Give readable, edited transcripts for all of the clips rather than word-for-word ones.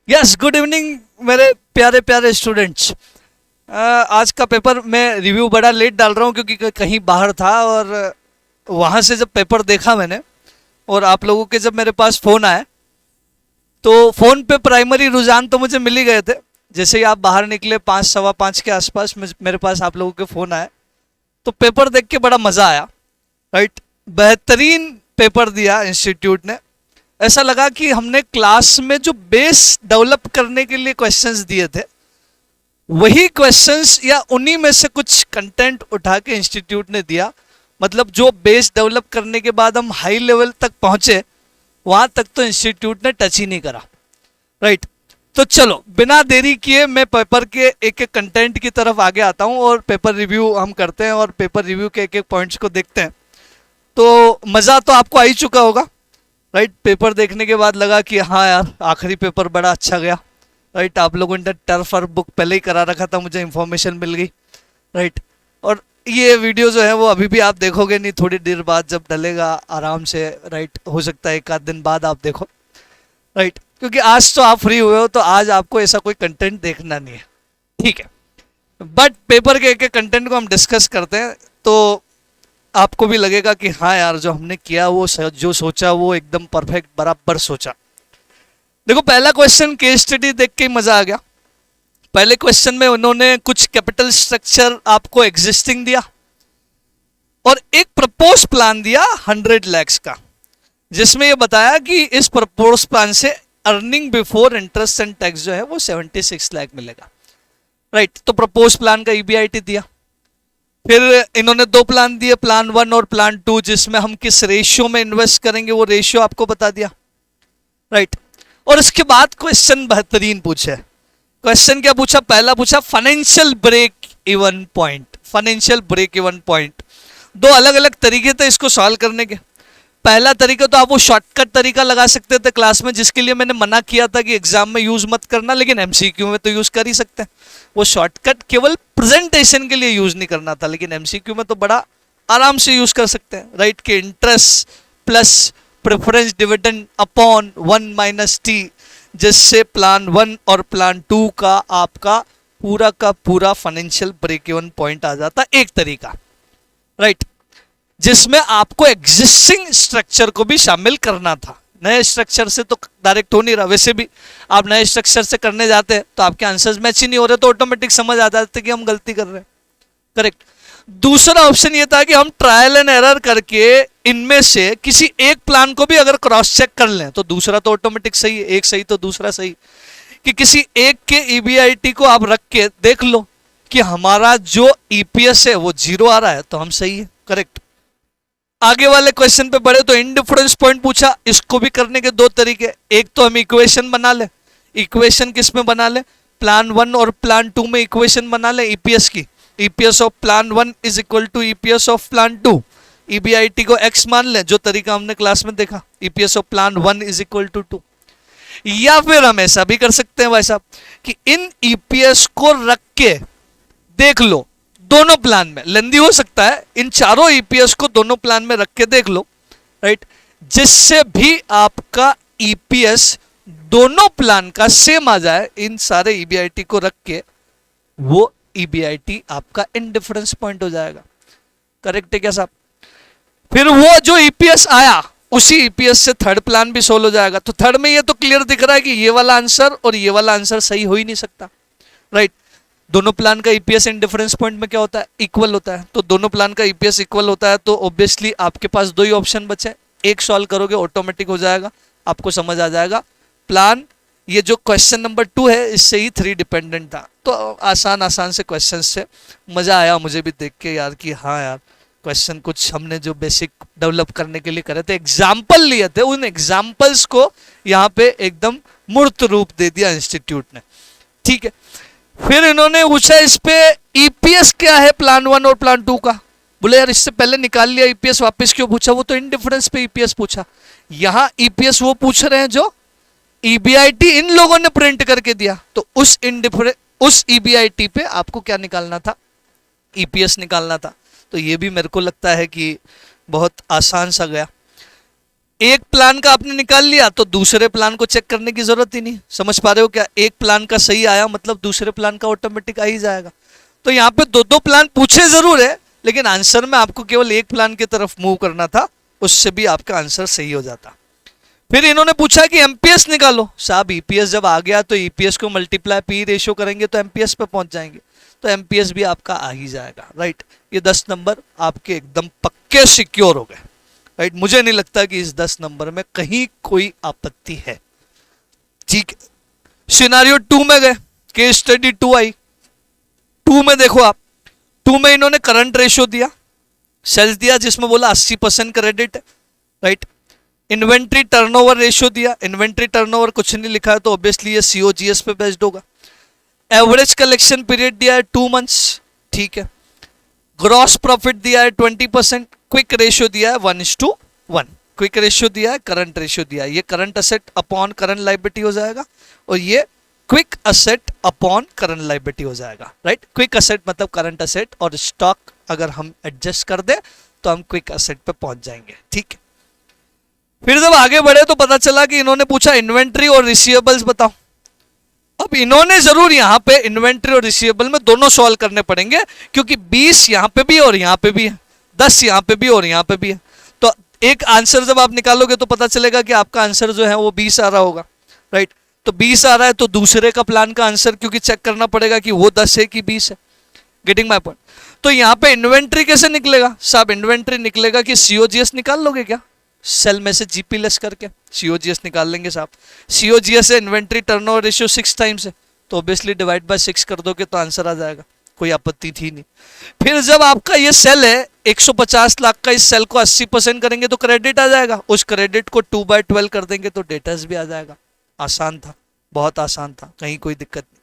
Yes, good evening मेरे प्यारे प्यारे स्टूडेंट्स। आज का पेपर मैं रिव्यू बड़ा लेट डाल रहा हूँ क्योंकि कहीं बाहर था और वहाँ से जब पेपर देखा मैंने और आप लोगों के जब मेरे पास फ़ोन आए तो फ़ोन पे प्राइमरी रुझान तो मुझे मिल ही गए थे। जैसे ही आप बाहर निकले 5 सवा 5 के आसपास मेरे पास आप लोगों के फ़ोन आए तो पेपर देख के बड़ा मज़ा आया। राइट, बेहतरीन पेपर दिया इंस्टीट्यूट ने। ऐसा लगा कि हमने क्लास में जो बेस डेवलप करने के लिए क्वेश्चंस दिए थे वही क्वेश्चंस या उन्हीं में से कुछ कंटेंट उठा के इंस्टीट्यूट ने दिया। मतलब जो बेस डेवलप करने के बाद हम हाई लेवल तक पहुंचे वहां तक तो इंस्टीट्यूट ने टच ही नहीं करा। राइट, तो चलो बिना देरी किए मैं पेपर के एक एक कंटेंट की तरफ आगे आता हूं और पेपर रिव्यू हम करते हैं और पेपर रिव्यू के एक एक पॉइंट्स को देखते हैं। तो मज़ा तो आपको आ ही चुका होगा। राइट, पेपर देखने के बाद लगा कि हाँ यार आखिरी पेपर बड़ा अच्छा गया। राइट, आप लोगों ने टर्फ और बुक पहले ही करा रखा था, मुझे इन्फॉर्मेशन मिल गई। राइट, और ये वीडियो जो है वो अभी भी आप देखोगे नहीं, थोड़ी देर बाद जब डलेगा आराम से। राइट, हो सकता है एक आध दिन बाद आप देखो। राइट, क्योंकि आज तो आप फ्री हुए हो तो आज आपको ऐसा कोई कंटेंट देखना नहीं है, ठीक है। बट पेपर के एक एक कंटेंट को हम डिस्कस करते हैं तो आपको भी लगेगा कि हाँ यार जो हमने किया वो जो सोचा वो एकदम परफेक्ट बराबर सोचा। देखो, पहला क्वेश्चन केस स्टडी देख के मजा आ गया। पहले क्वेश्चन में उन्होंने कुछ कैपिटल स्ट्रक्चर आपको एग्जिस्टिंग दिया और एक प्रपोज प्लान दिया 100 lakhs का, जिसमें ये बताया कि इस प्रपोज प्लान से earning before interest and tax जो है वो 76 लाख मिलेगा। राइट, तो प्रपोज प्लान का ईबीआईटी दिया। फिर इन्होंने दो प्लान दिए, प्लान 1 और प्लान 2, जिसमें हम किस रेशियो में इन्वेस्ट करेंगे वो रेशियो आपको बता दिया। राइट, और इसके बाद क्वेश्चन बेहतरीन पूछे। क्वेश्चन क्या पूछा? पहला पूछा financial break even point. Financial break even point, दो अलग अलग तरीके थे इसको सॉल्व करने के। पहला तरीका तो आप वो शॉर्टकट तरीका लगा सकते थे क्लास में, जिसके लिए मैंने मना किया था कि एग्जाम में यूज मत करना, लेकिन एमसीक्यू में तो यूज कर ही सकते हैं। वो शॉर्टकट केवल प्रेजेंटेशन के लिए यूज नहीं करना था, लेकिन एमसीक्यू में तो बड़ा आराम से यूज कर सकते हैं। राइट, के interest plus preference dividend upon 1 minus T, जिससे प्लान 1 और प्लान 2 का आपका पूरा फाइनेंशियल ब्रेक इवन पॉइंट आ जाता। एक तरीका, राइट, जिसमें आपको एग्जिस्टिंग स्ट्रक्चर को भी शामिल करना था। नए स्ट्रक्चर से तो डायरेक्ट हो नहीं रहा। वैसे भी आप नए स्ट्रक्चर से करने जाते हैं तो आपके आंसर्स मैच ही नहीं हो रहे, तो ऑटोमेटिक समझ आ जाते कि हम गलती कर रहे हैं। करेक्ट। दूसरा ऑप्शन ये था कि हम ट्रायल एंड एरर करके इनमें से किसी एक प्लान को भी अगर क्रॉस चेक कर लें तो दूसरा तो ऑटोमेटिक सही है, एक सही तो दूसरा सही। कि किसी एक के ईबीआईटी को आप रख के देख लो कि हमारा जो ईपीएस है वो 0 आ रहा है तो हम सही है। करेक्ट। आगे वाले क्वेश्चन पे बढ़े तो इंडिफरेंस पॉइंट पूछा। इसको भी करने के दो तरीके, एक तो हम इक्वेशन बना ले। इक्वेशन किस में बना ले? प्लान 1 और प्लान 2 में इक्वेशन बना ले ईपीएस की। EPS of plan 1 is equal to EPS of plan 2। EBIT को x मान ले, जो तरीका हमने क्लास में देखा। EPS of plan 1 is equal to 2। या फिर हम ऐसा भी कर सकते हैं भाई साहब कि इन ईपीएस को रख के देख लो दोनों प्लान में। लेंदी हो सकता है, इन चारों ईपीएस को दोनों प्लान में रख के देख लो। राइट, जिससे भी आपका ईपीएस दोनों प्लान का सेम आ जाए। इन सारे ईबीआईटी को रख के वो ईबीआईटी आपका इंडिफरेंस पॉइंट हो जाएगा। करेक्ट है क्या साहब? फिर वो जो ईपीएस आया उसी ईपीएस से थर्ड प्लान भी सोल्व हो जाएगा। तो थर्ड में ये तो क्लियर दिख रहा है कि ये वाला आंसर और ये वाला आंसर सही हो ही नहीं सकता। राइट, दोनों प्लान का ईपीएस इंडिफरेंस पॉइंट में क्या होता है? इक्वल होता है। तो दोनों प्लान का ईपीएस इक्वल होता है तो ऑब्वियसली आपके पास दो ही ऑप्शन बचे। एक सॉल्व करोगे ऑटोमेटिक हो जाएगा, आपको समझ आ जाएगा। प्लान, ये जो क्वेश्चन नंबर 2 है इससे ही 3 डिपेंडेंट था। तो आसान से क्वेश्चन से मजा आया मुझे भी देख के यार कि हाँ यार क्वेश्चन कुछ हमने जो बेसिक डेवलप करने के लिए करे थे, एग्जाम्पल लिए थे, उन एग्जाम्पल्स को यहाँ पे एकदम मूर्त रूप दे दिया इंस्टीट्यूट ने। ठीक है। फिर इन्होंने पूछा इस पे ईपीएस क्या है प्लान 1 और प्लान 2 का। बोले यार इससे पहले निकाल लिया ईपीएस, वापस क्यों पूछा? वो तो इंडिफरेंस पे ईपीएस पूछा। यहां ईपीएस वो पूछ रहे हैं जो ईबीआईटी इन लोगों ने प्रिंट करके दिया। तो उस ईबीआईटी पे आपको क्या निकालना था? ईपीएस निकालना था। तो ये भी मेरे को लगता है कि बहुत आसान सा गया। एक प्लान का आपने निकाल लिया तो दूसरे प्लान को चेक करने की जरूरत ही नहीं। समझ पा रहे हो क्या? एक प्लान का सही आया मतलब दूसरे प्लान का ऑटोमेटिक आ ही जाएगा। तो यहाँ पे दो दो प्लान पूछे जरूर है, लेकिन आंसर में आपको केवल एक प्लान की तरफ मूव करना था, उससे भी आपका आंसर सही हो जाता। फिर इन्होंने पूछा कि एमपीएस निकालो। साहब ईपीएस जब आ गया तो ईपीएस को मल्टीप्लाई पी रेशियो करेंगे तो एमपीएस पे पहुंच जाएंगे, तो एमपीएस भी आपका आ ही जाएगा। राइट, ये 10 नंबर आपके एकदम पक्के सिक्योर हो गए। राइट, मुझे नहीं लगता कि इस 10 नंबर में कहीं कोई आपत्ति है। ठीक, सिनारियो 2 में गए, केस स्टडी 2 आई। 2 में देखो आप, 2 में इन्होंने करंट रेशियो दिया, सेल्स दिया जिसमें बोला 80% credit. Right, inventory turnover ratio दिया, इन्वेंट्री टर्नओवर कुछ नहीं लिखा है तो ऑब्वियसली ये सीओजीएस पे बेस्ड होगा। एवरेज कलेक्शन पीरियड दिया है 2 मंथ्स, ठीक है। ग्रॉस प्रॉफिट दिया है 20%, क्विक रेशियो दिया है 1:1, क्विक रेशियो दिया है, करंट रेशियो दिया है। ये current asset upon current liability हो जाएगा और ये quick asset upon current liability हो जाएगा। राइट, क्विक असेट मतलब करंट असेट और स्टॉक अगर हम एडजस्ट कर दे तो हम क्विक असेट पे पहुंच जाएंगे। ठीक है, फिर जब आगे बढ़े तो पता चला कि इन्होंने पूछा इन्वेंट्री और रिसीवेबल्स बताओ। अब इन्होंने जरूर यहां पे इन्वेंट्री और रिसीवेबल में दोनों सॉल्व करने पड़ेंगे, क्योंकि 20 यहां पे भी और यहां पे भी है, 10 यहां पे भी और यहां पे भी है। तो एक आंसर जब आप निकालोगे तो पता चलेगा कि आपका आंसर जो है वो 20 आ रहा होगा। राइट, तो 20 आ रहा है तो दूसरे का प्लान का आंसर क्योंकि चेक करना पड़ेगा कि वो 10 है कि 20 है। Getting my point? तो यहाँ पे इन्वेंट्री कैसे निकलेगा साहब? इन्वेंट्री निकलेगा कि सीओजीएस निकाल लोगे क्या, सेल में से जीपी लेस करके सीओजीएस निकाल लेंगे साहब। सीओजीएस है इन्वेंट्री टर्नओवर रेशियो 6 टाइम्स है, तो ऑब्वियसली डिवाइड बाय 6 कर दोगे तो आंसर आ जाएगा, कोई आपत्ति थी नहीं। फिर जब आपका ये सेल है 150 लाख का, इस सेल को 80% करेंगे तो क्रेडिट आ जाएगा, उस क्रेडिट को 2/12 कर देंगे तो डेटर्स भी आ जाएगा। आसान था, बहुत आसान था, कहीं कोई दिक्कत नहीं।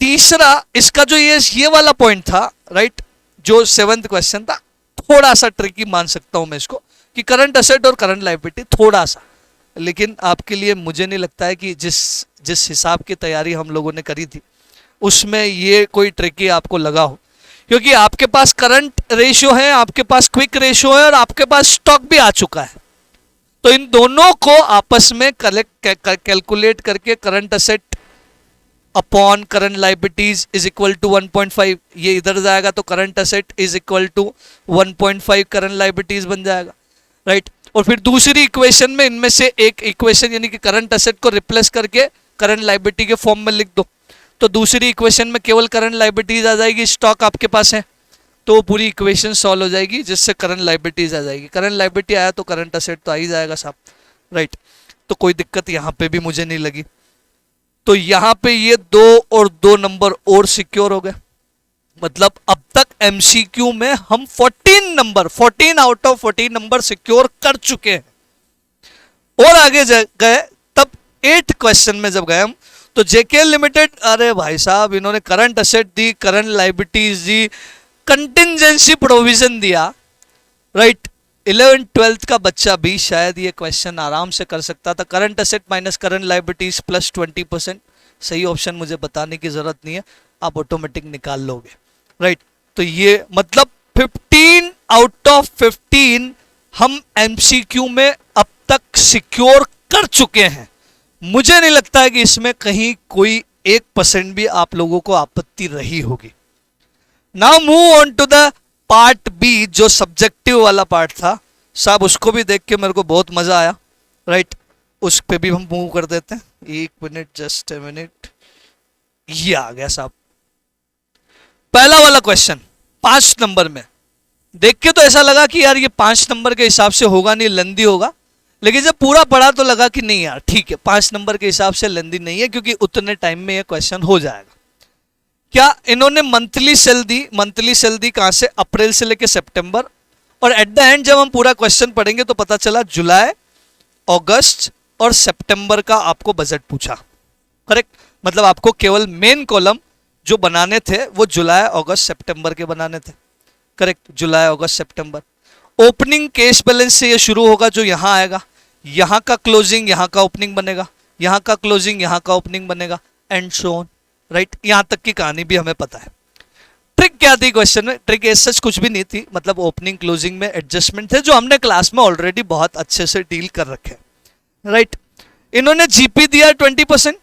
तीसरा इसका जो ये वाला पॉइंट था, राइट, जो 7th क्वेश्चन था, थोड़ा सा ट्रिकी मान सकता हूं मैं इसको, कि करंट असेट और करंट लायबिलिटी थोड़ा सा, लेकिन आपके लिए मुझे नहीं लगता है कि जिस हिसाब की तैयारी हम लोगों ने करी थी उसमें ये कोई ट्रिकी आपको लगा हो, क्योंकि आपके पास करंट रेशियो है, आपके पास क्विक रेशियो है और आपके पास स्टॉक भी आ चुका है। तो इन दोनों को आपस में कैलकुलेट करके current asset upon current liabilities is equal to 1.5, ये इधर जाएगा तो current asset is equal to 1.5 current liabilities बन जाएगा। राइट, और फिर दूसरी इक्वेशन में इनमें से एक इक्वेशन यानी कि करंट असेट को रिप्लेस करके करंट लायबिलिटी के फॉर्म में लिख दो, तो दूसरी इक्वेशन में केवल करंट लायबिलिटीज आ जाएगी, स्टॉक आपके पास है, तो वो पूरी इक्वेशन सॉल्व हो जाएगी जिससे करंट लायबिलिटीज आ जाएगी। करंट लायबिलिटी आया तो करंट असेट तो आ ही जाएगा साहब। राइट, तो कोई दिक्कत यहाँ पे भी मुझे नहीं लगी। तो यहाँ पे ये 2 और 2 नंबर और सिक्योर हो गए, मतलब अब तक एमसीक्यू में हम 14 आउट ऑफ 14 नंबर सिक्योर कर चुके हैं। और आगे गए तब 8 क्वेश्चन में जब गए हम तो जेके लिमिटेड, अरे भाई साहब इन्होंने करंट असेट दी, करंट लायबिलिटीज दी, कंटिजेंसी प्रोविजन दिया। राइट, 11th-12th का बच्चा भी शायद ये क्वेश्चन आराम से कर सकता था। Current asset minus current liabilities plus 20%, सही ऑप्शन मुझे बताने की जरूरत नहीं है, आप ऑटोमेटिक निकाल लोगे। राइट, तो ये मतलब 15 आउट ऑफ 15 हम एमसीक्यू में अब तक सिक्योर कर चुके हैं। मुझे नहीं लगता है कि इसमें कहीं कोई 1% भी आप लोगों को आपत्ति रही होगी। Now move on to the part B, जो सब्जेक्टिव वाला पार्ट था साहब, उसको भी देख के मेरे को बहुत मजा आया। राइट, उस पे भी हम मूव कर देते हैं। 1 मिनट, जस्ट ए मिनट, ये आ गया साहब पहला वाला क्वेश्चन 5 नंबर में। देख के तो ऐसा लगा कि यार ये 5 नंबर के हिसाब से होगा नहीं, लेंदी होगा, लेकिन जब पूरा पढ़ा तो लगा कि नहीं यार ठीक है, 5 नंबर के हिसाब से लेंदी नहीं है, क्योंकि उतने टाइम में ये क्वेश्चन हो जाएगा। क्या इन्होंने मंथली सेल दी, मंथली सेल दी कहां से? अप्रैल से लेके सितंबर, और एट द एंड जब हम पूरा क्वेश्चन पढ़ेंगे तो पता चला जुलाई, अगस्त और सितंबर का आपको बजट पूछा। करेक्ट, मतलब आपको केवल मेन कॉलम जो बनाने थे वो जुलाई, अगस्त, सितंबर के बनाने थे। करेक्ट, जुलाई, अगस्त, सितंबर। ओपनिंग कैश बैलेंस से ये शुरू होगा, जो यहां आएगा, यहां का क्लोजिंग यहां का ओपनिंग बनेगा, यहां का क्लोजिंग यहां का ओपनिंग बनेगा, एंड सो ऑन। राइट, यहां तक की कहानी भी हमें पता है। ट्रिक क्या थी क्वेश्चन में? ट्रिक एज सच कुछ भी नहीं थी, मतलब ओपनिंग क्लोजिंग में एडजस्टमेंट थे जो हमने क्लास में ऑलरेडी बहुत अच्छे से डील कर रखे हैं, राइट। इन्होंने जीपी दिया 20%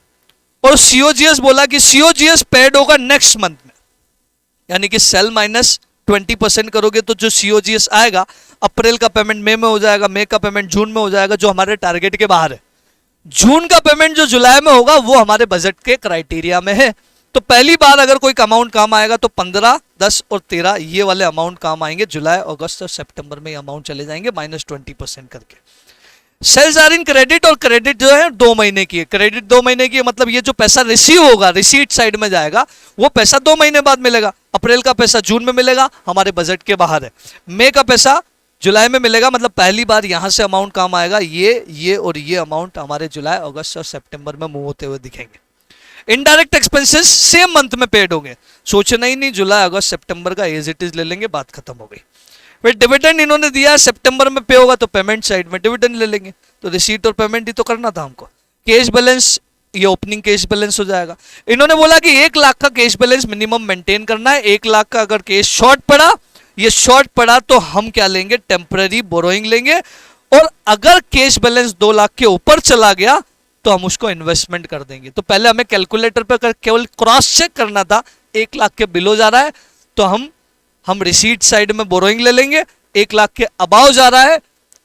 और सीओजीएस बोला कि सीओजीएस पेड होगा नेक्स्ट मंथ में, यानी कि सेल माइनस 20% करोगे तो जो सीओजीएस आएगा, अप्रैल का पेमेंट मई में हो जाएगा, मई का पेमेंट जून में हो जाएगा, जो हमारे टारगेट के बाहर है। जून का पेमेंट जो जुलाई में होगा वो हमारे बजट के क्राइटेरिया में है। तो पहली बार अगर कोई अमाउंट काम आएगा तो 15, 10 और 13 ये वाले अमाउंट काम आएंगे। जुलाई, अगस्त और सितंबर में ये अमाउंट चले जाएंगे -20% करके। सेल्स आर इन क्रेडिट, और क्रेडिट जो है 2 महीने की है। क्रेडिट 2 महीने की है, मतलब ये जो पैसा रिसीव होगा, रिसीट साइड में जाएगा, वो पैसा 2 महीने बाद मिलेगा। अप्रैल का पैसा जून में मिलेगा, हमारे बजट के बाहर है। मई का पैसा जुलाई में मिलेगा, मतलब पहली बार यहां से अमाउंट काम आएगा। ये और ये अमाउंट हमारे जुलाई, अगस्त और सितंबर में मूव होते हुए दिखेंगे। इनडायरेक्ट एक्सपेंसेस सेम मंथ में पेड होंगे, सोचना ही नहीं, जुलाई, अगस्त, सितंबर का एज इट इज ले लेंगे, बात खत्म हो गई। फिर डिविडेंड इन्होंने दिया, सितंबर में पे होगा तो पेमेंट साइड में डिविडेंड ले लेंगे। तो रिसीट और पेमेंट ही तो करना था हमको। कैश बैलेंस, ये ओपनिंग कैश बैलेंस हो जाएगा। इन्होंने बोला कि 1 लाख का कैश बैलेंस मिनिमम मेंटेन करना है। 1 लाख का अगर कैश शॉर्ट पड़ा, ये शॉर्ट पड़ा तो हम क्या लेंगे? टेम्पररी बोरोइंग लेंगे। और अगर कैश बैलेंस 2 लाख के ऊपर चला गया तो हम उसको इन्वेस्टमेंट कर देंगे। तो पहले हमें कैलकुलेटर पर केवल क्रॉस चेक करना था, 1 लाख के बिलो जा रहा है तो हम रिसीट साइड में बोरोइंग ले लेंगे। 1 लाख के अबाव जा रहा है,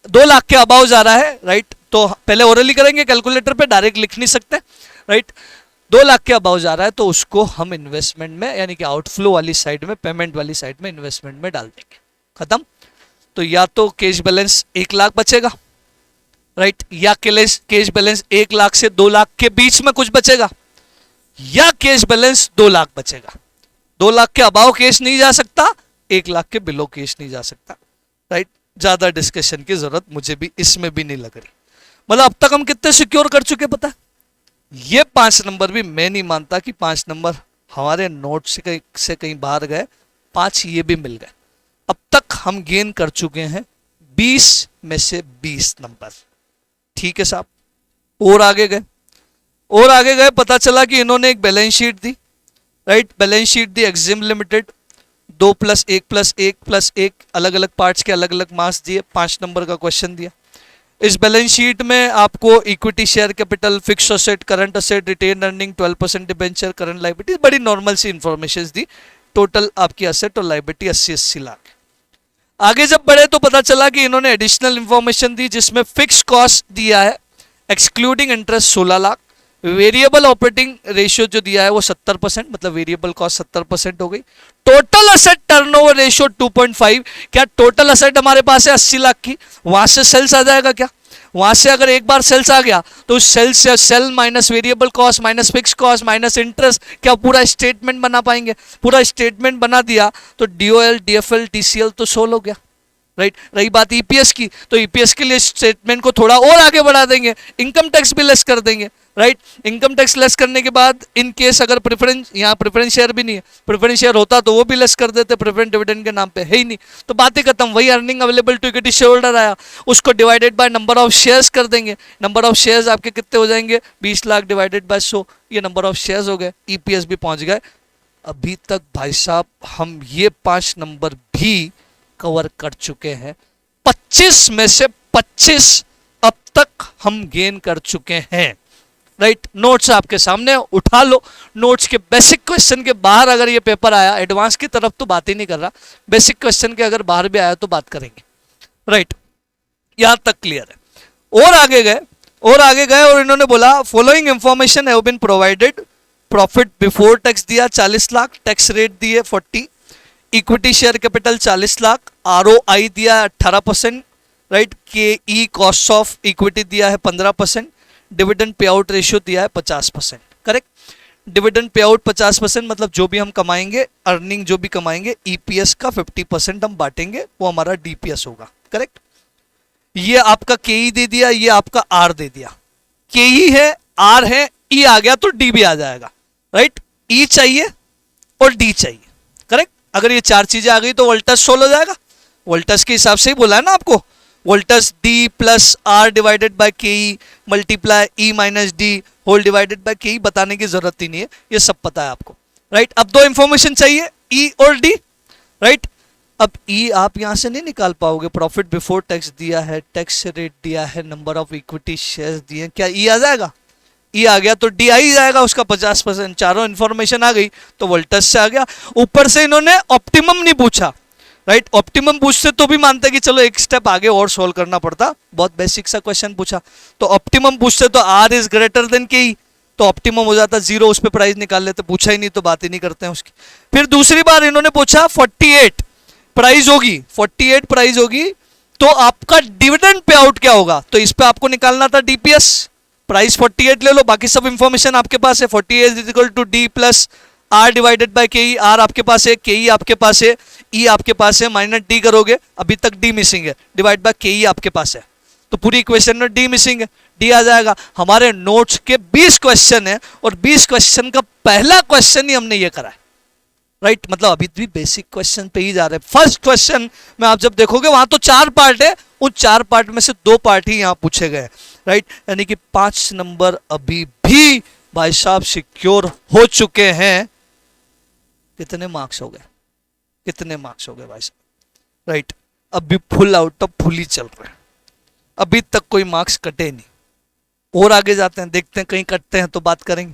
2 लाख के अबाव जा रहा है, राइट, तो पहले ओरली करेंगे, कैलकुलेटर पे डायरेक्ट लिख नहीं सकते, राइट। 2 लाख के अबाव जा रहा है तो उसको हम इन्वेस्टमेंट में, यानी कि आउटफ्लो वाली साइड में, पेमेंट वाली साइड में इन्वेस्टमेंट में डाल देंगे। खत्म। तो या तो कैश बैलेंस 1 लाख बचेगा, राइट, या कैश बैलेंस 1 लाख से 2 लाख के बीच में कुछ बचेगा, या कैश बैलेंस 2 लाख बचेगा। 2 लाख के अबाव कैश नहीं जा सकता, 1 लाख के बिलो कैश नहीं जा सकता, राइट। ज्यादा डिस्कशन की जरूरत मुझे भी इसमें भी नहीं लग रही। मतलब अब तक हम कितने सिक्योर कर चुके पता? ये 5 नंबर भी मैं नहीं मानता कि 5 नंबर हमारे नोट से कहीं बाहर गए, 5 ये भी मिल गए। अब तक हम गेन कर चुके हैं 20 में से 20 नंबर। ठीक है साहब, और आगे गए, पता चला कि इन्होंने एक बैलेंस शीट दी, राइट, बैलेंस शीट दी एक्सिम लिमिटेड, 2 + 1 + 1 + 1 अलग अलग पार्ट्स के अलग अलग मार्क्स दिए, 5 नंबर का क्वेश्चन दिया। इस बैलेंस शीट में आपको equity, share capital, fix asset, current asset, retain earning, 12% debenture, current liability, बड़ी नॉर्मल सी इंफॉर्मेशन दी। टोटल आपकी असेट और लायबिलिटी 80-80 लाख। आगे जब बढ़े तो पता चला कि इन्होंने एडिशनल इंफॉर्मेशन दी जिसमें फिक्स कॉस्ट दिया है excluding interest 16 lakh, variable operating ratio जो दिया है वो 70%, मतलब वेरिएबल कॉस्ट 70% हो गई। Total asset turnover ratio 2.5। क्या टोटल असेट हमारे पास है 80 लाख की, वहां से सेल्स आ जाएगा क्या? वहां से अगर एक बार सेल्स आ गया तो उस सेल्स से sale minus variable cost minus fix cost minus interest, क्या पूरा स्टेटमेंट बना पाएंगे? पूरा स्टेटमेंट बना दिया तो डीओएल, डीएफएल, टीसीएल तो सोल्व हो गया, राइट। रही बात ईपीएस की, तो ईपीएस के लिए स्टेटमेंट को थोड़ा और आगे बढ़ा देंगे, इनकम टैक्स भी लेस कर देंगे, राइट। इनकम टैक्स लेस करने के बाद इन केस अगर प्रेफरेंस, यहाँ प्रेफरेंस शेयर भी नहीं है, प्रेफरेंस शेयर होता तो वो भी लेस कर देते, प्रेफरेंस डिविडेंड के नाम पे है ही नहीं, तो बातें खत्म। वही earning available to equity share holder आया, उसको divided by number of shares कर देंगे। नंबर ऑफ शेयर्स आपके कितने हो जाएंगे? 20 लाख डिवाइडेड बाय 100, ये नंबर ऑफ शेयर्स हो गए, ईपीएस भी पहुंच गए। अभी तक भाई साहब हम ये 5 नंबर भी कवर कर चुके हैं। 25 में से 25 अब तक हम गेन कर चुके हैं, राइट। नोट्स आपके सामने, उठा लो। नोट्स के बेसिक क्वेश्चन के बाहर अगर ये पेपर आया, एडवांस की तरफ तो बात ही नहीं कर रहा, बेसिक क्वेश्चन के अगर बाहर भी आया तो बात करेंगे, राइट। यहां तक क्लियर है। और आगे गए और इन्होंने बोला following information have been provided. Profit before tax दिया 40 लाख, टैक्स रेट दिए 40, equity share capital 40 lakh, ROI दिया 18%, राइट। के ई कॉस्ट ऑफ इक्विटी दिया है 15%, डिविडेंड पे आउट रेशियो दिया है 50%, करेक्ट। डिविडेंड पे आउट 50%, मतलब जो भी हम कमाएंगे, अर्निंग जो भी कमाएंगे, ईपीएस का 50% हम बांटेंगे, वो हमारा डीपीएस होगा, करेक्ट। ये आपका केई दे दिया, ये आपका आर दे दिया। केई है, आर है, ई आ गया तो डी भी आ जाएगा, राइट। ई चाहिए और डी चाहिए, करेक्ट। अगर ये 4 चीजें आ गई तो वोल्टस सोल्व हो जाएगा। वोल्टस के हिसाब से ही बोला है ना आपको, वोल्टस D plus R divided by K E multiply E minus D whole divided by K E, बताने की जरूरत ही नहीं है, ये सब पता है आपको, राइट। अब 2 इंफॉर्मेशन चाहिए, ई और डी, राइट। अब ई आप यहां से नहीं निकाल पाओगे, प्रॉफिट बिफोर टैक्स दिया है, टैक्स रेट दिया है, नंबर ऑफ इक्विटी शेयर्स दिए हैं, क्या ई आ जाएगा? ई आ गया तो डी आ ही जाएगा उसका 50%, चारों इन्फॉर्मेशन आ गई तो वोल्टेज से आ गया। ऊपर से इन्होंने ऑप्टिमम नहीं पूछा, राइट। ऑप्टिमम पूछते तो भी मानते कि चलो एक स्टेप आगे और सोल्व करना पड़ता, बहुत बेसिक सा क्वेश्चन पूछा। तो ऑप्टिमम पूछते तो आर इज ग्रेटर देन के ई, तो ऑप्टिमम हो जाता 0, उस पर प्राइस निकाल लेते, पूछा ही नहीं तो बात ही नहीं करते हैं उसकी। फिर दूसरी बार इन्होंने पूछा 48 प्राइस होगी, 48 प्राइस होगी तो आपका डिविडेंड पे आउट क्या होगा, तो इस पे आपको निकालना था डीपीएस। प्राइस 48 ले लो, बाकी सब इंफॉर्मेशन आपके पास है। 48 is equal to D plus R divided by K E, are आपके पास है, के ई आपके पास है, ई आपके पास है, माइनस डी करोगे, अभी तक डी मिसिंग है, डिवाइड बाय के ई आपके पास है, तो पूरी इक्वेशन में डी मिसिंग है, डी आ जाएगा। हमारे नोट्स के 20 क्वेश्चन है और 20 क्वेश्चन का पहला क्वेश्चन ही हमने ये करा है, राइट। मतलब अभी भी बेसिक क्वेश्चन पे ही जा रहे हैं। फर्स्ट क्वेश्चन में आप जब देखोगे वहां तो 4 पार्ट है, उन 4 पार्ट में से 2 पार्ट ही यहां पूछे गए, राइट। यानी कि 5 नंबर अभी भी भाई साहब सिक्योर हो चुके हैं। कितने मार्क्स हो गए, कितने मार्क्स हो गए भाई साहब, राइट। अभी फुल आउट ऑफ फुल ही चल रहे हैं, अभी तक कोई मार्क्स कटे नहीं। और आगे जाते हैं, देखते हैं कहीं कटते हैं तो बात करेंगे।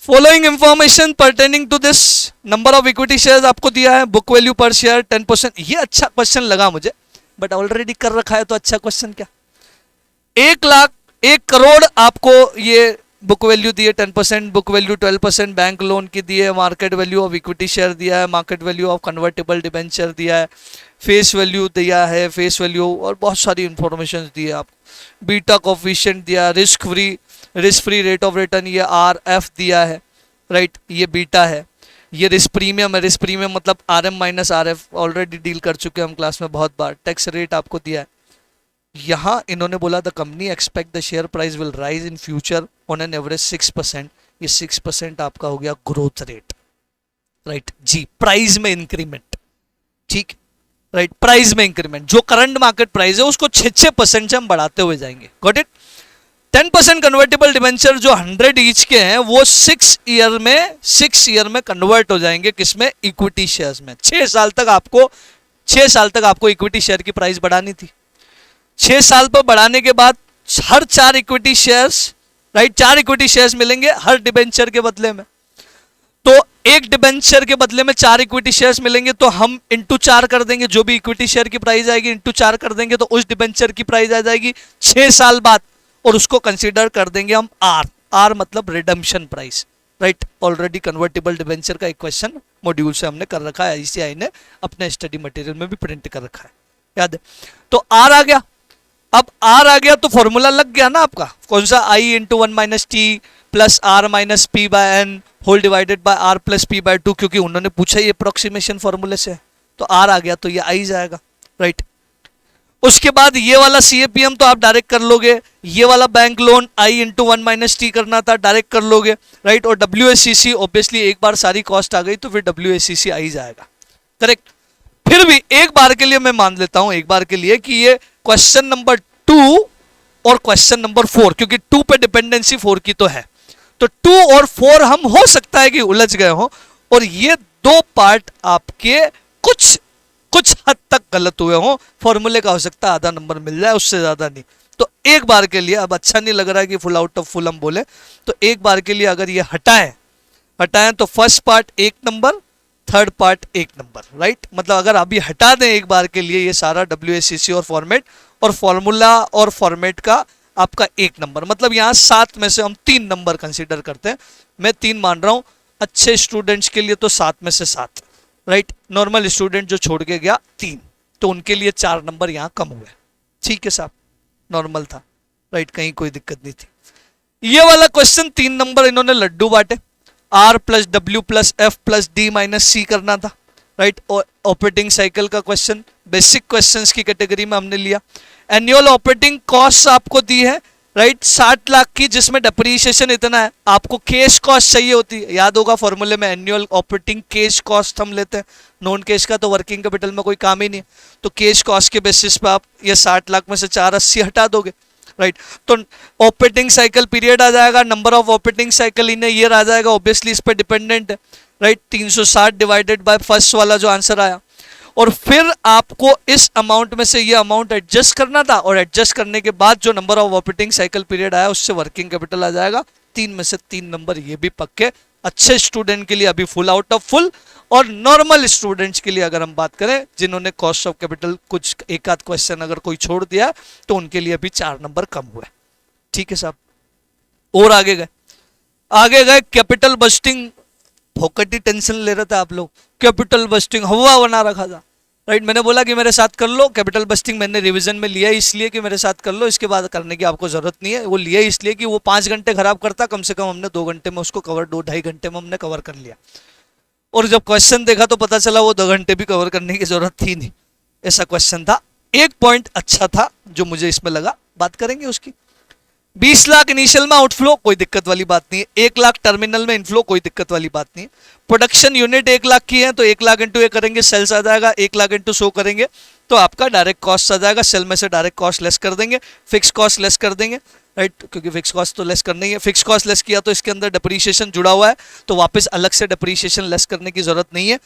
Following information pertaining to this, number of equity shares आपको दिया है, बुक वैल्यू पर शेयर 10%। ये अच्छा क्वेश्चन लगा मुझे, बट ऑलरेडी कर रखा है तो अच्छा क्वेश्चन क्या। 1 करोड़ आपको ये बुक वैल्यू दी है 10%, बुक वैल्यू 12%, बैंक लोन की दी है, market value of equity share दिया है, market value of convertible debenture दिया है, फेस वैल्यू दिया है, फेस वैल्यू और बहुत सारी इंफॉर्मेशन दी है आपको, बीटा कोफिशिएंट दिया, risk free rate of return ये आर एफ दिया है, राइट। ये बीटा है, ये रिस्क प्रीमियम है, रिस्क प्रीमियम मतलब R M minus R F, already deal कर चुके हैं हम क्लास में बहुत बार। टैक्स रेट आपको दिया है। यहां इन्होंने बोला the company expect the share price will rise in future on an average 6%। ये 6% आपका हो गया ग्रोथ रेट, राइट जी। प्राइस में इंक्रीमेंट, ठीक, राइट। प्राइस में इंक्रीमेंट, जो करंट मार्केट प्राइस है उसको 6% से हम बढ़ाते हुए जाएंगे, गॉट इट। 10% कन्वर्टेबल डिबेंचर जो 100 ईच के हैं वो 6 ईयर में कन्वर्ट हो जाएंगे, किसमें, इक्विटी शेयर्स में। 6 साल तक आपको इक्विटी शेयर की प्राइस बढ़ानी थी। 6 साल पर बढ़ाने के बाद हर 4 equity shares, right, 4 equity shares मिलेंगे हर डिबेंचर के बदले में। तो एक डिबेंचर के बदले में 4 इक्विटी शेयर्स मिलेंगे, तो हम इंटू 4 कर देंगे, जो भी इक्विटी शेयर की प्राइस आएगी इंटू 4 कर देंगे, तो उस डिबेंचर की प्राइस आ जाएगी 6 साल बाद, और उसको कंसीडर कर देंगे हम आर मतलब redemption price, right. Already convertible debenture का एक क्वेश्चन मॉड्यूल से हमने कर रखा है, ICI ने अपने स्टडी मटेरियल में भी प्रिंट कर रखा है, याद है। तो आर आ गया, अब आर आ गया तो फॉर्मूला लग गया ना आपका, कौन सा, I into 1 minus T plus R minus P by N whole divided by R plus P by 2, क्योंकि उन्होंने पूछा ये अप्रोक्सीमेशन फॉर्मूले से, तो आर आ गया तो ये आई जाएगा, राइट। उसके बाद ये वाला CAPM तो आप डायरेक्ट कर लोगे, ये वाला बैंक लोन आई इंटू 1 माइनस टी करना था, डायरेक्ट कर लोगे, राइट। और WACC ऑब्वियसली एक बार सारी कॉस्ट आ गई तो फिर WACC आई जाएगा, करेक्ट। फिर भी एक बार के लिए मैं मान लेता हूं, एक बार के लिए, कि ये क्वेश्चन नंबर 2 और क्वेश्चन नंबर 4, क्योंकि 2 पे डिपेंडेंसी 4 की तो है, तो 2 और 4 हम हो सकता है कि उलझ गए हो, और ये 2 पार्ट आपके कुछ हद तक गलत हुए हो। फॉर्मूले का हो सकता है आधा नंबर मिल जाए, उससे ज्यादा नहीं। तो एक बार के लिए, अब अच्छा नहीं लग रहा है कि फुल आउट ऑफ फुल हम बोले, तो एक बार के लिए अगर ये हटाएं तो first part 1 number, third part 1 number, right. मतलब अगर अभी हटा दें एक बार के लिए ये सारा WACC और फॉर्मेट, और फॉर्मूला और फॉर्मेट का आपका 1 नंबर, मतलब यहाँ 7 में से हम 3 नंबर कंसीडर करते हैं। मैं 3 मान रहा हूं, अच्छे स्टूडेंट्स के लिए तो 7 में से 7, राइट। नॉर्मल स्टूडेंट जो छोड़ के गया 3, तो उनके लिए 4 नंबर यहाँ कम हुए, ठीक है साहब, नॉर्मल था, राइट, कहीं कोई दिक्कत नहीं थी। ये वाला क्वेश्चन 3 नंबर इन्होंने लड्डू बांटे, R plus W plus F plus D minus C करना था, राइट। और ऑपरेटिंग साइकिल का क्वेश्चन बेसिक क्वेश्चंस की कैटेगरी में हमने लिया। एनुअल ऑपरेटिंग कॉस्ट आपको दी है, राइट, 60 लाख की, जिसमें डेप्रीशिएशन इतना है। आपको कैश कॉस्ट चाहिए होती है, याद होगा फॉर्मूले में एनुअल ऑपरेटिंग कैश कॉस्ट हम लेते हैं, नॉन कैश का तो वर्किंग कैपिटल में कोई काम ही नहीं है, तो कैश कॉस्ट के बेसिस पे आप ये 60 लाख में से 480 हटा दोगे, राइट। तो ऑपरेटिंग साइकिल पीरियड आ जाएगा, number of operating cycle in year आ जाएगा, ऑब्वियसली इस पर डिपेंडेंट है, राइट, 360 डिवाइडेड बाय फर्स्ट वाला जो आंसर आया, और फिर आपको इस अमाउंट में से ये अमाउंट एडजस्ट करना था, और एडजस्ट करने के बाद जो number of operating cycle period आया उससे वर्किंग कैपिटल आ जाएगा। 3 में से 3 नंबर ये भी पक्के। अच्छे स्टूडेंट के लिए अभी फुल आउट ऑफ फुल, और नॉर्मल स्टूडेंट्स के लिए अगर हम बात करें जिन्होंने कॉस्ट ऑफ कैपिटल कुछ एक आध क्वेश्चन अगर कोई छोड़ दिया तो उनके लिए अभी 4 नंबर कम हुए। ठीक है साहब, और आगे गए कैपिटल बस्टिंग। फोकट ही टेंशन ले रहे थे आप लोग, कैपिटल बस्टिंग हवा बना रखा था। राइट, मैंने बोला कि मेरे साथ कर लो। कैपिटल बस्टिंग मैंने रिवीजन में लिया इसलिए कि मेरे साथ कर लो, इसके बाद करने की आपको जरूरत नहीं है। वो लिया इसलिए कि वो 5 घंटे खराब करता, कम से कम हमने 2 घंटे में उसको कवर, 2-2.5 घंटे में हमने कवर कर लिया। और जब क्वेश्चन देखा तो पता चला वो 2 घंटे भी कवर करने की जरूरत थी नहीं, ऐसा क्वेश्चन था। एक पॉइंट अच्छा था जो मुझे इसमें लगा, बात करेंगे उसकी। 20 लाख इनिशियल में आउटफ्लो, कोई दिक्कत वाली बात नहीं है। 1 लाख टर्मिनल में इनफ्लो, कोई दिक्कत वाली बात नहीं है। प्रोडक्शन यूनिट 1 लाख की है तो 1 लाख इंटू ए करेंगे, सेल्स आ जाएगा। 1 लाख इंटू 100 करेंगे तो आपका डायरेक्ट कॉस्ट आ जाएगा। सेल में से डायरेक्ट कॉस्ट लेस कर देंगे, फिक्स कॉस्ट लेस कर देंगे। राइट, क्योंकि फिक्स कॉस्ट तो लेस करना ही है। फिक्स कॉस्ट लेस किया तो इसके अंदर डिप्रीशिएशन जुड़ा हुआ है, तो वापस अलग से डिप्रीशिएशन लेस करने की जरूरत नहीं है।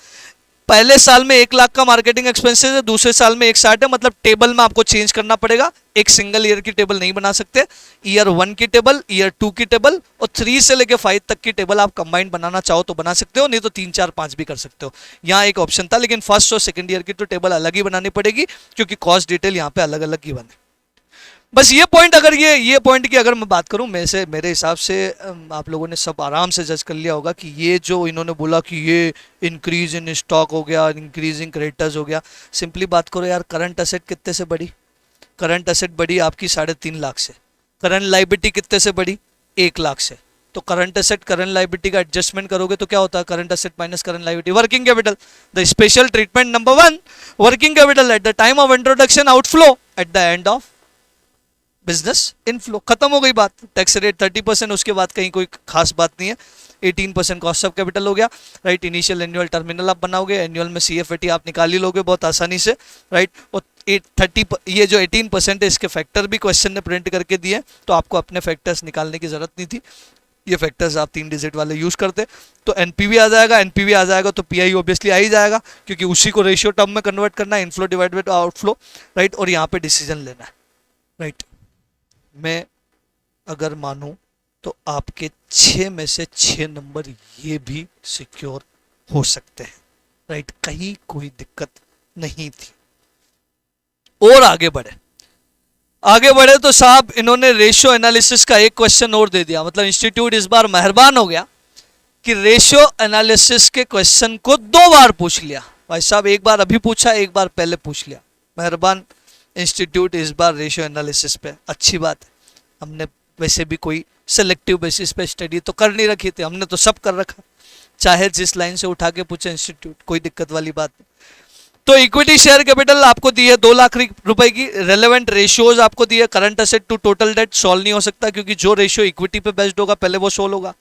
पहले साल में 1 लाख का मार्केटिंग एक्सपेंसेस है, दूसरे साल में 160 है, मतलब टेबल में आपको चेंज करना पड़ेगा। एक सिंगल ईयर की टेबल नहीं बना सकते। ईयर 1 की टेबल, ईयर 2 की टेबल और 3 से लेके 5 तक की टेबल आप कंबाइंड बनाना चाहो तो बना सकते हो, नहीं तो 3, 4, 5 भी कर सकते हो। यहाँ एक ऑप्शन था, लेकिन फर्स्ट और सेकंड ईयर की तो टेबल अलग ही बनानी पड़ेगी क्योंकि कॉस्ट डिटेल यहाँ पे अलग अलग ही बने। बस ये पॉइंट, अगर ये पॉइंट की अगर मैं बात करूं, मेरे हिसाब से आप लोगों ने सब आराम से जज कर लिया होगा कि ये जो इन्होंने बोला कि ये इंक्रीज इन स्टॉक हो गया, इंक्रीज इन क्रेडिटर्स हो गया। सिंपली बात करो यार, करंट असेट कितने से बढ़ी? करंट असेट बढ़ी आपकी 3.5 लाख से। करंट लाइबिलिटी कितने से बढ़ी? 1 लाख से। तो करंट असेट करंट लाइबिलिटी का एडजस्टमेंट करोगे तो क्या होता है? Current asset minus current liability, working capital. The special treatment number 1, working capital at the time of introduction, outflow at the end of business inflow. खत्म हो गई बात। टैक्स रेट 30%, उसके बाद कहीं कोई खास बात नहीं है। 18% कॉस्ट ऑफ कैपिटल हो गया। राइट, इनिशियल एनुअल टर्मिनल आप बनाओगे, एनुअल में CFAT आप निकाल ही लोगे बहुत आसानी से। राइट, और 30 ये जो 18% है इसके फैक्टर भी क्वेश्चन ने प्रिंट करके दिए, तो आपको अपने फैक्टर्स निकालने की जरूरत नहीं थी। ये फैक्टर्स आप 3 डिजिट वाले यूज करते। तो एनपीवी आ जाएगा, एनपीवी आ जाएगा तो पीआई ऑब्वियसली आ ही जाएगा, क्योंकि उसी को रेशियो टर्म में कन्वर्ट करना है, inflow divided by outflow. Right, और यहाँ पे डिसीजन लेना है। राइट, मैं अगर मानूं तो आपके 6 में से 6 नंबर ये भी सिक्योर हो सकते हैं। राइट, कहीं कोई दिक्कत नहीं थी। और आगे बढ़े तो साहब इन्होंने रेशियो एनालिसिस का एक क्वेश्चन और दे दिया। मतलब इंस्टीट्यूट इस बार मेहरबान हो गया कि रेशियो एनालिसिस के क्वेश्चन को 2 बार पूछ लिया। भाई साहब, एक बार अभी पूछा, एक बार पहले पूछ लिया। मेहरबान इंस्टीट्यूट इस बार रेशियो एनालिसिस पे। अच्छी बात है, हमने वैसे भी कोई सेलेक्टिव बेसिस पे स्टडी तो कर नहीं रखी थी, हमने तो सब कर रखा, चाहे जिस लाइन से उठा के पूछे इंस्टीट्यूट, कोई दिक्कत वाली बात नहीं। तो इक्विटी शेयर कैपिटल आपको दी है 2 लाख रुपए की। रेलेवेंट रेशियोज आपको दी है। Current asset to total debt solve नहीं हो सकता, क्योंकि जो रेशियो इक्विटी पे बेस्ड होगा पहले वो सॉल्व होगा।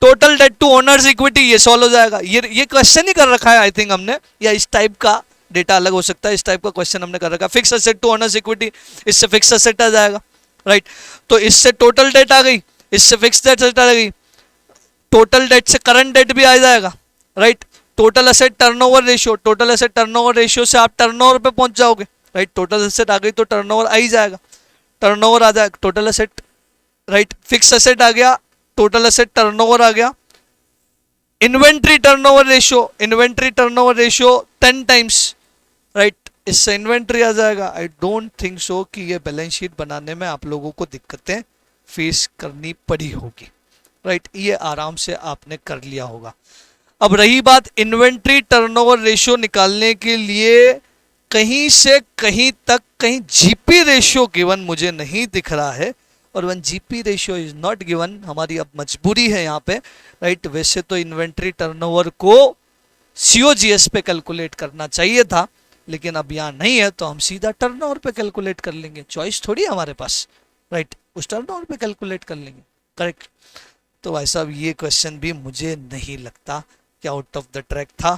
Total debt to owners equity ये सॉल्व हो जाएगा। ये क्वेश्चन ही कर रखा है आई थिंक हमने, या इस टाइप का डेटा अलग हो सकता है, इस टाइप का क्वेश्चन हमने कर रखा। Fix asset to owners equity, इससे फिक्स असेट आ जाएगा। राइट, तो इससे टोटल डेट आ गई, इससे फिक्स डेट आ गई, टोटल डेट से करंट डेट भी आ जाएगा। Right, total asset turnover ratio, total asset turnover ratio से आप टर्नओवर पे पहुंच जाओगे। राइट, टोटल असेट आ गई तो टर्नओवर आ ही जाएगा, टर्नओवर आ जाएगा, total asset. Right, fix asset आ गया, टोटल असेट टर्नओवर आ गया। Inventory turnover ratio, inventory turnover ratio 10 times. Right, इससे इन्वेंट्री आ जाएगा। आई डोंट थिंक सो कि ये बैलेंस शीट बनाने में आप लोगों को दिक्कतें फेस करनी पड़ी होगी। राइट, ये आराम से आपने कर लिया होगा। अब रही बात इन्वेंट्री टर्नओवर रेशियो निकालने के लिए, कहीं से कहीं तक कहीं जीपी रेशियो गिवन मुझे नहीं दिख रहा है, और one GP ratio is not given. हमारी अब मजबूरी है यहाँ पे। राइट, वैसे तो इन्वेंट्री टर्नओवर को सीओजीएस पे कैलकुलेट करना चाहिए था, लेकिन अब यहाँ नहीं है, तो हम सीधा टर्नओवर पे कैलकुलेट कर लेंगे। चॉइस थोड़ी है हमारे पास। राइट, उस टर्नओवर पे कैलकुलेट कर लेंगे। करेक्ट। तो भाई साहब, ये क्वेश्चन भी मुझे नहीं लगता कि आउट ऑफ द ट्रैक था।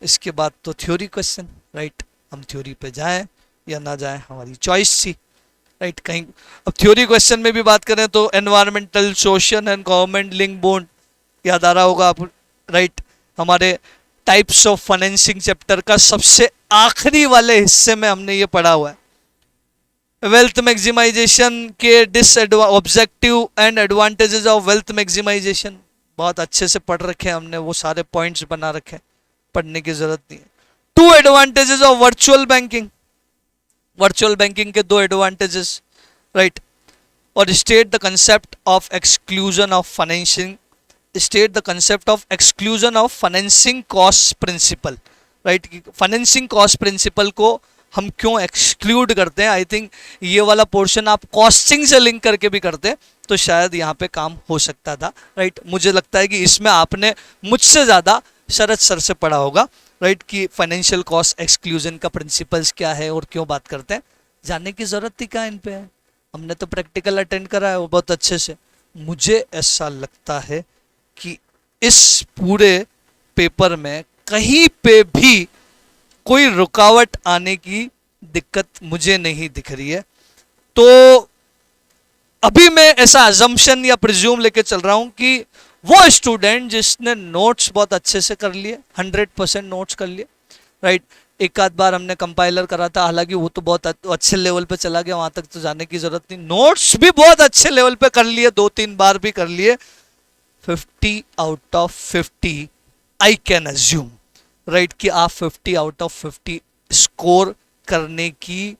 इसके बाद तो थ्योरी क्वेश्चन। राइट, हम थ्योरी पे जाएं या ना जाएं, हमारी चॉइस थी। राइट, कहीं अब थ्योरी क्वेश्चन में भी बात करें तो environmental, social and government link bond याद आ रहा होगा आप। राइट, हमारे टाइप्स ऑफ फाइनेंसिंग चैप्टर का सबसे आखिरी वाले हिस्से में हमने ये पढ़ा हुआ है। वेल्थ मैक्सिमाइजेशन के objective and advantages of wealth maximisation बहुत अच्छे से पढ़ रखे हैं हमने, वो सारे पॉइंट्स बना रखे हैं, पढ़ने की जरूरत नहीं है। 2 advantages of virtual banking, virtual banking के 2 एडवांटेजेस, राइट। और state the concept of exclusion of financing, state the concept of exclusion of financing cost principal, right. Financing cost principal को हम क्यों एक्सक्लूड करते हैं। आई थिंक ये वाला portion आप कॉस्टिंग से लिंक करके भी करते तो शायद यहाँ पे काम हो सकता था, राइट। मुझे लगता है कि इसमें आपने मुझसे ज़्यादा शरद सर से पढ़ा होगा, राइट, कि फाइनेंशियल कॉस्ट एक्सक्लूजन का प्रिंसिपल्स क्या है और क्यों बात करते हैं। जानने की ज़रूरत ही क्या इन पे है, हमने तो प्रैक्टिकल अटेंड करा है वो बहुत अच्छे से। मुझे ऐसा लगता है कि इस पूरे पेपर में कहीं पे भी कोई रुकावट आने की दिक्कत मुझे नहीं दिख रही है। तो अभी मैं ऐसा अजम्पशन या प्रिज्यूम लेके चल रहा हूं कि वो स्टूडेंट जिसने नोट्स बहुत अच्छे से कर लिए, 100% नोट्स कर लिए, राइट। एक आध बार हमने कंपाइलर करा था, हालांकि वो तो बहुत अच्छे लेवल पे चला गया, वहां तक तो जाने की जरूरत नहीं। नोट्स भी बहुत अच्छे लेवल पे कर लिए, 2-3 बार भी कर लिए। 50 out of 50 I can assume, right, कि आप 50 आउट ऑफ 50 स्कोर करने की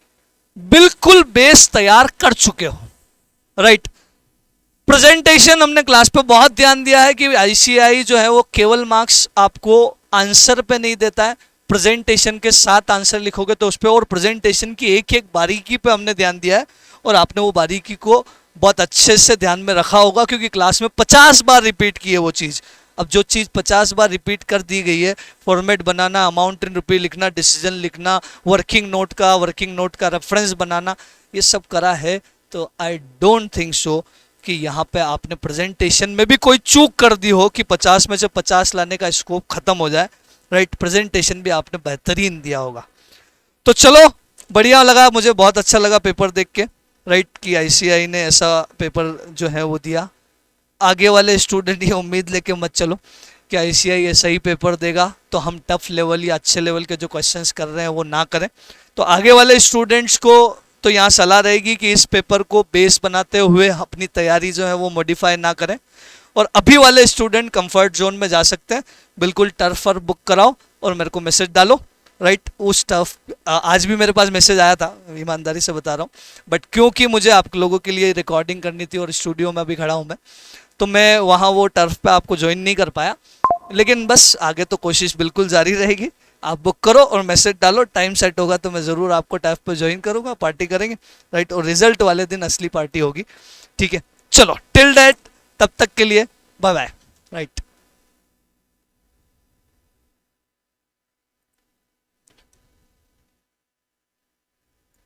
बिल्कुल बेस तैयार कर चुके हो, राइट। प्रेजेंटेशन हमने क्लास पे बहुत ध्यान दिया है कि आईसीआई जो है वो केवल मार्क्स आपको आंसर पे नहीं देता है, प्रेजेंटेशन के साथ आंसर लिखोगे तो उस पर, और प्रेजेंटेशन की एक एक बारीकी पे हमने ध्यान दिया है और आपने वो बारीकी को बहुत अच्छे से ध्यान में रखा होगा क्योंकि क्लास में 50 बार रिपीट की है वो चीज़। अब जो चीज़ 50 बार रिपीट कर दी गई है, फॉर्मेट बनाना, अमाउंट इन रुपये लिखना, डिसीजन लिखना, वर्किंग नोट का रेफरेंस बनाना, ये सब करा है। तो आई डोंट थिंक सो कि यहाँ पे आपने प्रेजेंटेशन में भी कोई चूक कर दी हो कि 50 में से 50 लाने का स्कोप खत्म हो जाए, राइट। प्रेजेंटेशन भी आपने बेहतरीन दिया होगा। तो चलो, बढ़िया लगा, मुझे बहुत अच्छा लगा पेपर देख के, राइट, कि आईसीआई ने ऐसा पेपर जो है वो दिया। आगे वाले स्टूडेंट ये उम्मीद लेके मत चलो कि आईसीआई ऐसा ही पेपर देगा तो हम टफ लेवल या अच्छे लेवल के जो क्वेश्चंस कर रहे हैं वो ना करें। तो आगे वाले स्टूडेंट्स को तो यहाँ सलाह रहेगी कि इस पेपर को बेस बनाते हुए अपनी तैयारी जो है वो मॉडिफाई ना करें, और अभी वाले स्टूडेंट कंफर्ट जोन में जा सकते हैं। बिल्कुल टर्फ और बुक कराओ और मेरे को मैसेज डालो, राइट। उस टर्फ आज भी मेरे पास मैसेज आया था, ईमानदारी से बता रहा हूँ, बट क्योंकि मुझे आप लोगों के लिए रिकॉर्डिंग करनी थी और स्टूडियो में अभी खड़ा हूँ मैं, तो मैं वहाँ वो टर्फ पे आपको ज्वाइन नहीं कर पाया। लेकिन बस आगे तो कोशिश बिल्कुल जारी रहेगी। आप बुक करो और मैसेज डालो, टाइम सेट होगा तो मैं ज़रूर आपको टर्फ पे ज्वाइन करूँगा, पार्टी करेंगे, राइट। और रिजल्ट वाले दिन असली पार्टी होगी, ठीक है। चलो, टिल दैट, तब तक के लिए बाय बाय, राइट।